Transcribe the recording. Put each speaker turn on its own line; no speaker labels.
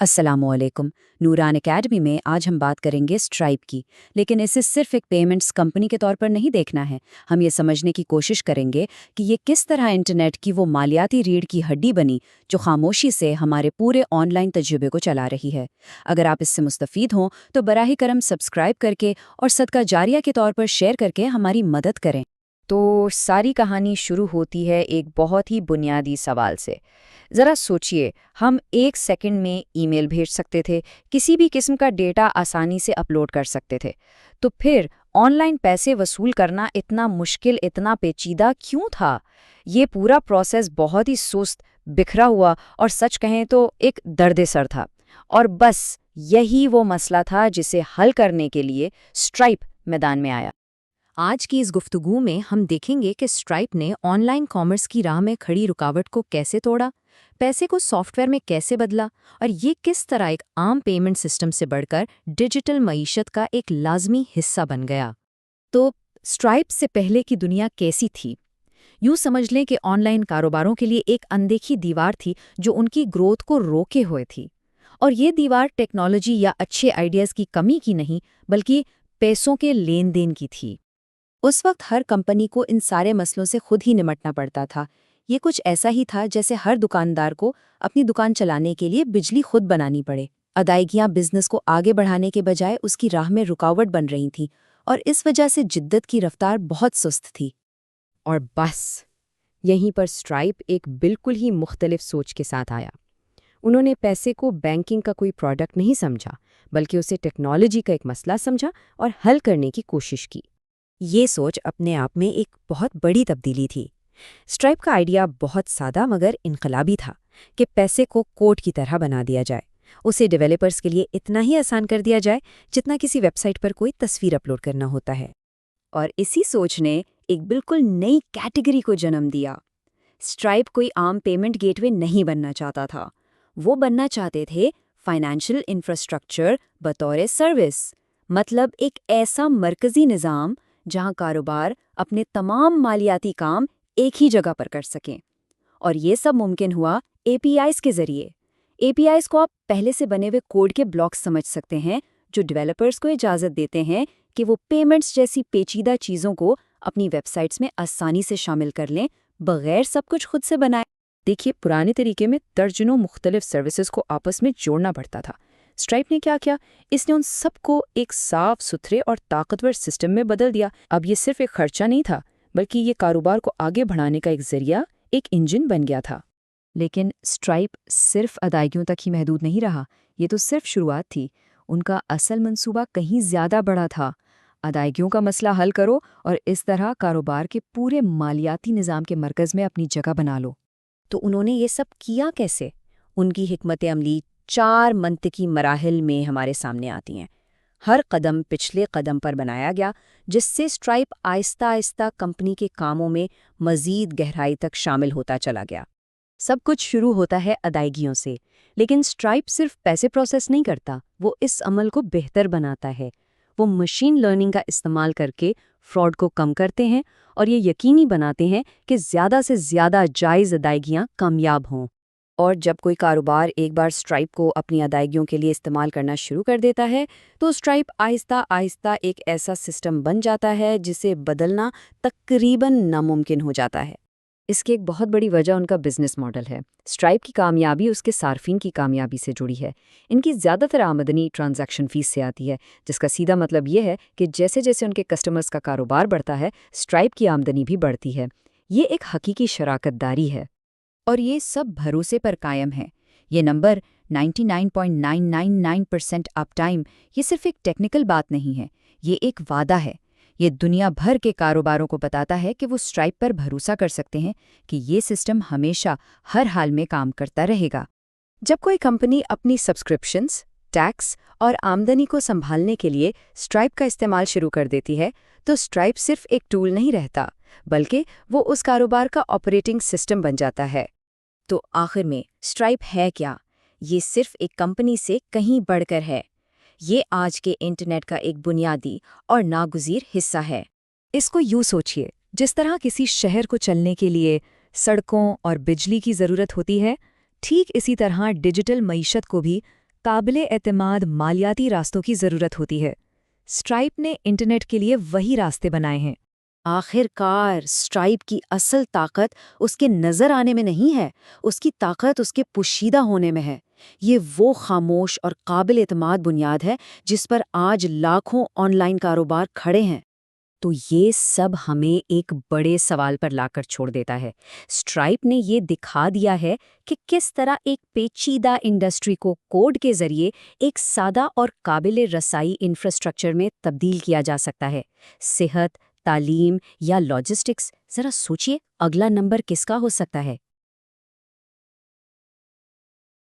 अस्सलाम वालेकुम। नूरान एकेडमी में आज हम बात करेंगे स्ट्राइप की। लेकिन इसे सिर्फ एक पेमेंट्स कंपनी के तौर पर नहीं देखना है। हम ये समझने की कोशिश करेंगे कि ये किस तरह इंटरनेट की वो मालियाती रीढ़ की हड्डी बनी जो खामोशी से हमारे पूरे ऑनलाइन तजुर्बे को चला रही है। अगर आप इससे मुस्तफ़ीद हों तो बराह करम सब्सक्राइब करके और सदका जारिया के तौर पर शेयर करके हमारी मदद करें।
तो सारी कहानी शुरू होती है एक बहुत ही बुनियादी सवाल से। ज़रा सोचिए, हम 1 सेकंड में ईमेल भेज सकते थे, किसी भी किस्म का डेटा आसानी से अपलोड कर सकते थे। तो फिर ऑनलाइन पैसे वसूल करना इतना मुश्किल, इतना पेचीदा क्यों था? ये पूरा प्रोसेस बहुत ही सुस्त, बिखरा हुआ और सच कहें तो एक दर्द-ए-सर था। और बस यही वो मसला था जिसे हल करने के लिए स्ट्राइप मैदान में आया।
आज की इस गुफ्तगू में हम देखेंगे कि स्ट्राइप ने ऑनलाइन कॉमर्स की राह में खड़ी रुकावट को कैसे तोड़ा, पैसे को सॉफ्टवेयर में कैसे बदला और ये किस तरह एक आम पेमेंट सिस्टम से बढ़कर डिजिटल मईशत का एक लाजमी हिस्सा बन गया। तो स्ट्राइप से पहले की दुनिया कैसी थी? यूँ समझ लें कि ऑनलाइन कारोबारों के लिए एक अनदेखी दीवार थी जो उनकी ग्रोथ को रोके हुए थी। और ये दीवार टेक्नोलॉजी या अच्छे आइडियाज़ की कमी की नहीं, बल्कि पैसों के लेन देन की थी। उस वक्त हर कंपनी को इन सारे मसलों से खुद ही निपटना पड़ता था। ये कुछ ऐसा ही था जैसे हर दुकानदार को अपनी दुकान चलाने के लिए बिजली खुद बनानी पड़े। अदायगियां बिजनेस को आगे बढ़ाने के बजाय उसकी राह में रुकावट बन रही थीं और इस वजह से जिद्दत की रफ्तार बहुत सुस्त थी।
और बस यहीं पर स्ट्राइप एक बिल्कुल ही मुख्तलिफ सोच के साथ आया। उन्होंने पैसे को बैंकिंग का कोई प्रोडक्ट नहीं समझा, बल्कि उसे टेक्नोलॉजी का एक मसला समझा और हल करने की कोशिश की।
ये सोच अपने आप में एक बहुत बड़ी तब्दीली थी। स्ट्राइप का आइडिया बहुत सादा मगर इनकलाबी था कि पैसे को कोड की तरह बना दिया जाए। उसे डेवलपर्स के लिए इतना ही आसान कर दिया जाए जितना किसी वेबसाइट पर कोई तस्वीर अपलोड करना होता है। और इसी सोच ने एक बिल्कुल नई कैटेगरी को जन्म दिया। स्ट्राइप कोई आम पेमेंट गेटवे नहीं बनना चाहता था। वो बनना चाहते थे फाइनेंशियल इंफ्रास्ट्रक्चर बतौर सर्विस, मतलब एक ऐसा मरकजी निज़ाम जहां कारोबार अपने तमाम मालियाती काम एक ही जगह पर कर सकें। और ये सब मुमकिन हुआ एपीआईज़ के जरिए। एपीआईज़ को आप पहले से बने हुए कोड के ब्लॉक्स समझ सकते हैं जो डेवलपर्स को इजाज़त देते हैं कि वो पेमेंट्स जैसी पेचीदा चीज़ों को अपनी वेबसाइट्स में आसानी से शामिल कर लें, बगैर सब कुछ खुद से बनाए।
देखिए, पुराने तरीके में दर्जनों मुख्तलिफ सर्विसेज को आपस में जोड़ना पड़ता था। स्ट्राइप ने क्या किया? इसने उन सबको एक साफ सुथरे और ताकतवर सिस्टम में बदल दिया। अब ये सिर्फ एक खर्चा नहीं था, बल्कि ये कारोबार को आगे बढ़ाने का एक जरिया, एक इंजन बन गया था।
लेकिन स्ट्राइप सिर्फ अदायगियों तक ही महदूद नहीं रहा। ये तो सिर्फ शुरुआत थी। उनका असल मंसूबा कहीं ज़्यादा बड़ा था। अदायगियों का मसला हल करो और इस तरह कारोबार के पूरे मालियाती निज़ाम के मरकज़ में अपनी जगह बना लो।
तो उन्होंने ये सब किया कैसे? उनकी हिकमत अमली 4 मंतकी मराहिल में हमारे सामने आती हैं। हर कदम पिछले कदम पर बनाया गया, जिससे स्ट्राइप आहिस्ता आहिस्ता कंपनी के कामों में मज़ीद गहराई तक शामिल होता चला गया। सब कुछ शुरू होता है अदायगियों से, लेकिन स्ट्राइप सिर्फ पैसे प्रोसेस नहीं करता, वो इस अमल को बेहतर बनाता है। वो मशीन लर्निंग का इस्तेमाल करके फ्रॉड को कम करते हैं और ये यकीनी बनाते हैं कि ज़्यादा से ज़्यादा जायज़ अदायगियाँ कामयाब हों। और जब कोई कारोबार एक बार स्ट्राइप को अपनी अदायगियों के लिए इस्तेमाल करना शुरू कर देता है, तो स्ट्राइप आहिस्ता आहिस्ता एक ऐसा सिस्टम बन जाता है जिसे बदलना तकरीबन नामुमकिन हो जाता है। इसकी एक बहुत बड़ी वजह उनका बिजनेस मॉडल है। स्ट्राइप की कामयाबी उसके सार्फिन की कामयाबी से जुड़ी है। इनकी ज़्यादातर आमदनी ट्रांजैक्शन फ़ीस से आती है, जिसका सीधा मतलब ये है कि जैसे जैसे उनके कस्टमर्स का कारोबार बढ़ता है, स्ट्राइप की आमदनी भी बढ़ती है। ये एक हकीकी शराकतदारी है।
और ये सब भरोसे पर कायम है। ये नंबर 99.999% अपटाइम, ये सिर्फ एक टेक्निकल बात नहीं है, ये एक वादा है। ये दुनिया भर के कारोबारों को बताता है कि वो स्ट्राइप पर भरोसा कर सकते हैं कि ये सिस्टम हमेशा हर हाल में काम करता रहेगा।
जब कोई कंपनी अपनी सब्सक्रिप्शंस, टैक्स और आमदनी को संभालने के लिए स्ट्राइप का इस्तेमाल शुरू कर देती है, तो स्ट्राइप सिर्फ एक टूल नहीं रहता, बल्कि वो उस कारोबार का ऑपरेटिंग सिस्टम बन जाता है।
तो आखिर में स्ट्राइप है क्या? ये सिर्फ एक कंपनी से कहीं बढ़कर है। ये आज के इंटरनेट का एक बुनियादी और नागुज़ीर हिस्सा है।
इसको यूँ सोचिए, जिस तरह किसी शहर को चलने के लिए सड़कों और बिजली की ज़रूरत होती है, ठीक इसी तरह डिजिटल मईशत को भी
قابل اعتماد مالیاتی راستوں کی ضرورت ہوتی ہے۔ اسٹرائپ نے انٹرنیٹ کے لیے وہی راستے بنائے ہیں۔
آخر کار اسٹرائپ کی اصل طاقت اس کے نظر آنے میں نہیں ہے، اس کی طاقت اس کے پوشیدہ ہونے میں ہے۔ یہ وہ خاموش اور قابل اعتماد بنیاد ہے جس پر آج لاکھوں آن لائن کاروبار کھڑے ہیں۔
تو یہ سب ہمیں ایک بڑے سوال پر لا کر چھوڑ دیتا ہے۔ اسٹرائپ نے یہ دکھا دیا ہے کہ کس طرح ایک پیچیدہ انڈسٹری کو کوڈ کے ذریعے ایک سادہ اور قابل رسائی انفراسٹرکچر میں تبدیل کیا جا سکتا ہے۔ صحت، تعلیم یا لاجسٹکس، ذرا سوچئے اگلا نمبر کس کا ہو سکتا ہے؟